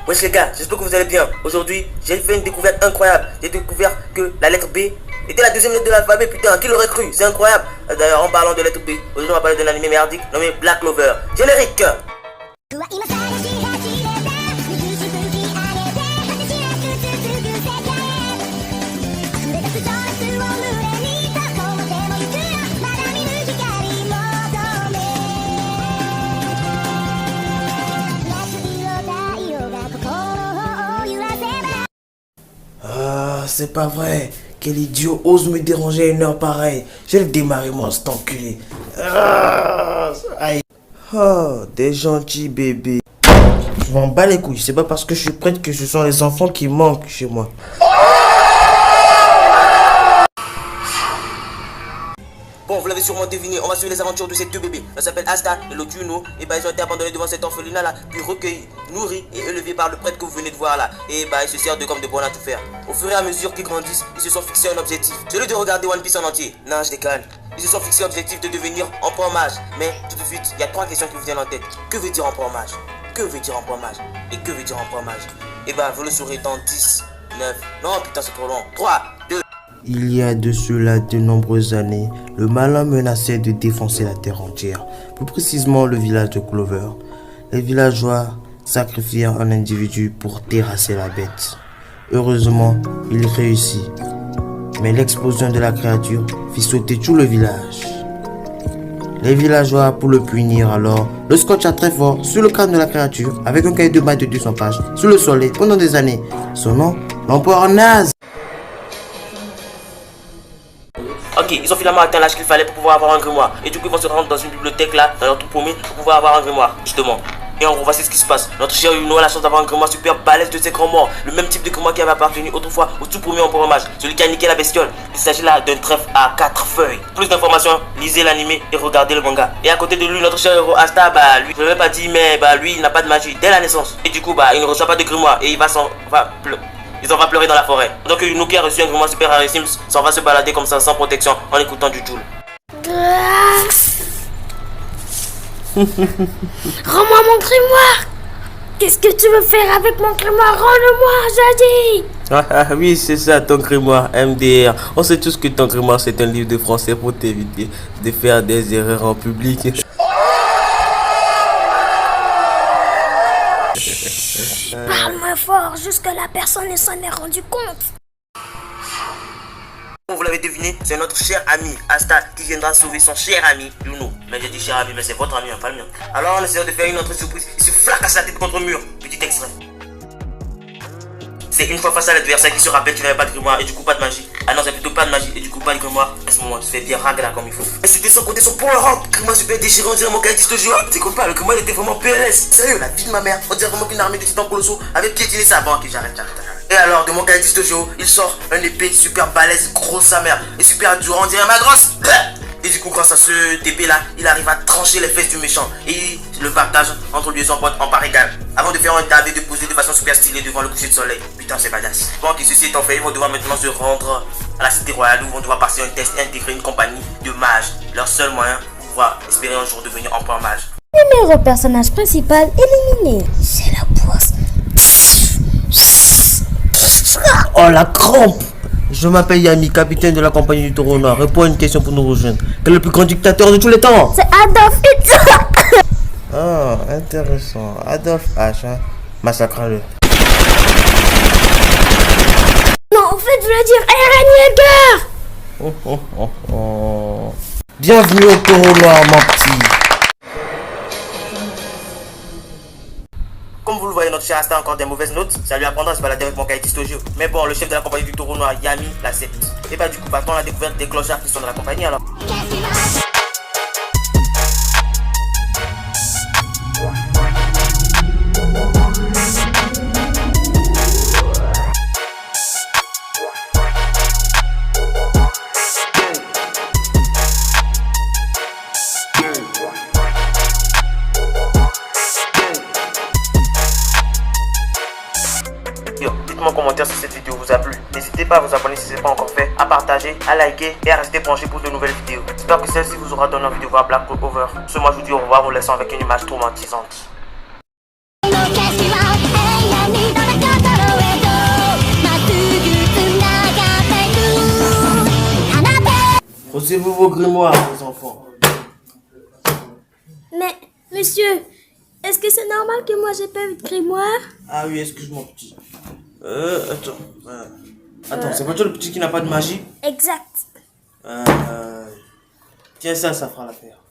Wesh les gars, j'espère que vous allez bien. Aujourd'hui, j'ai fait une découverte incroyable. J'ai découvert que la lettre B était la deuxième lettre de l'alphabet, putain, qui l'aurait cru? C'est incroyable. D'ailleurs, en parlant de lettre B, aujourd'hui on va parler d'un animé merdique nommé Black Clover. Générique. Ah, c'est pas vrai. Quel idiot ose me déranger à une heure pareille. Je vais le démarrer, moi, cet enculé. Ah, aïe. Oh, des gentils bébés. Je m'en bats les couilles. C'est pas parce que je suis prêtre que ce sont les enfants qui manquent chez moi. Bon, vous l'avez sûrement deviné, on va suivre les aventures de ces deux bébés. Ça s'appelle Asta et l'autre Juno. Et bah, ils ont été abandonnés devant cet orphelinat là, puis recueillis, nourris et élevés par le prêtre que vous venez de voir là. Et bah, ils se servent d'eux comme de bons à tout faire. Au fur et à mesure qu'ils grandissent, ils se sont fixés un objectif, celui de regarder One Piece en entier. Non, je déconne. Ils se sont fixés l'objectif de devenir empereur mage. Mais tout de suite, il y a trois questions qui vous viennent en tête. Que veut dire empereur mage? Que veut dire empereur mage? Et que veut dire empereur mage? Et bah, vous le saurez dans 10, 9, non putain c'est trop long. 3, 2. Il y a de cela de nombreuses années, le malin menaçait de défoncer la terre entière, plus précisément le village de Clover. Les villageois sacrifièrent un individu pour terrasser la bête. Heureusement, il réussit. Mais l'explosion de la créature fit sauter tout le village. Les villageois, pour le punir alors, le scotcha très fort sur le crâne de la créature avec un cahier de maths de 200 pages sous le soleil pendant des années. Son nom, l'empereur naze. Ok, ils ont finalement atteint l'âge qu'il fallait pour pouvoir avoir un grimoire. Et du coup, ils vont se rendre dans une bibliothèque là, dans leur tout promis, pour pouvoir avoir un grimoire, justement. Et en gros, voici ce qui se passe. Notre cher Yuno a la chance d'avoir un grimoire super balèze de ses grands morts. Le même type de grimoire qui avait appartenu autrefois au tout premier empereur mage, celui qui a niqué la bestiole. Il s'agit là d'un trèfle à 4 feuilles. Plus d'informations, lisez l'animé et regardez le manga. Et à côté de lui, notre cher héros Asta, bah lui, je ne l'ai pas dit, mais bah lui, il n'a pas de magie dès la naissance. Et du coup, bah il ne reçoit pas de grimoire et il va ils en va pleurer dans la forêt. Donc Yuno qui a reçu un grimoire super rarissime s'en va se balader comme ça sans protection en écoutant du Joule. Rends-moi mon grimoire. Qu'est-ce que tu veux faire avec mon grimoire? Rends-le-moi, j'ai dit. Oui, c'est ça ton grimoire, MDR. On sait tous que ton grimoire c'est un livre de français pour t'éviter de faire des erreurs en public. Parle-moi fort, jusque-là personne ne s'en est rendu compte. Vous l'avez deviné, c'est notre cher ami Asta qui viendra sauver son cher ami Yuno. Mais j'ai dit cher ami, mais c'est votre ami, pas le mien. Alors on essaie de faire une autre surprise, il se flacasse la tête contre le mur. Petit extrait. C'est une fois face à l'adversaire qui se rappelle qu'il n'avait pas de grimoire et du coup pas de magie. Ah non, c'est plutôt pas de magie et du coup pas de grimoire. À ce moment, tu fais bien rag là comme il faut. Et c'était sans côté son power-up. Grimoire super déchiré, on dirait mon cahier de joueur. C'est comme pas, le grimoire il était vraiment PLS. Sérieux, la vie de ma mère. On dirait vraiment qu'une armée de titans colossaux avait piétiné sa banque. Ok, j'arrête. Et alors, de mon cahier de jour, il sort un épée super balèze, grosse sa mère, et super dur, on dirait ma grosse. Et du coup, grâce à ce épée là, il arrive à trancher les fesses du méchant. Et le partage entre lui et son pote en part égale. Avant de faire un dab et de poser de façon super stylée devant le coucher de soleil. Putain, c'est badass. Bon, que ceci étant fait, ils vont devoir maintenant se rendre à la cité royale où ils vont devoir passer un test et intégrer une compagnie de mages. Leur seul moyen pour pouvoir espérer un jour devenir empereur mage. Numéro personnage principal éliminé. C'est la poisse. Oh la crampe! Je m'appelle Yami, capitaine de la compagnie du Taureau Noir. Réponds à une question pour nous rejoindre. Quel est le plus grand dictateur de tous les temps? C'est Adolf Hitler. Ah, intéressant. Adolf H, hein? Massacre-le. Non, en fait, je voulais dire Eren Yeager. Bienvenue au Taureau Noir, mon petit. Comme vous le voyez, notre cher Asta a encore des mauvaises notes. Ça lui apprendra à se balader avec mon cahier d'histoire. Mais bon, le chef de la compagnie du Taureau Noir, Yami, l'accepte. Et bah du coup, partons à la découverte des clochards qui sont dans la compagnie alors. Dites-moi en commentaire si cette vidéo vous a plu. N'hésitez pas à vous abonner si ce n'est pas encore fait, à partager, à liker et à rester branché pour de nouvelles vidéos. J'espère que celle-ci vous aura donné envie de voir Black Clover. Ce mois je vous dis au revoir en vous laissant avec une image traumatisante. Posez-vous vos grimoires, les enfants. Mais, monsieur, est-ce que c'est normal que moi j'ai pas eu de grimoire? Ah oui, excuse-moi, petit. Attends. Attends, c'est pas toi le petit qui n'a pas de magie? Exact. Tiens, ça fera l'affaire.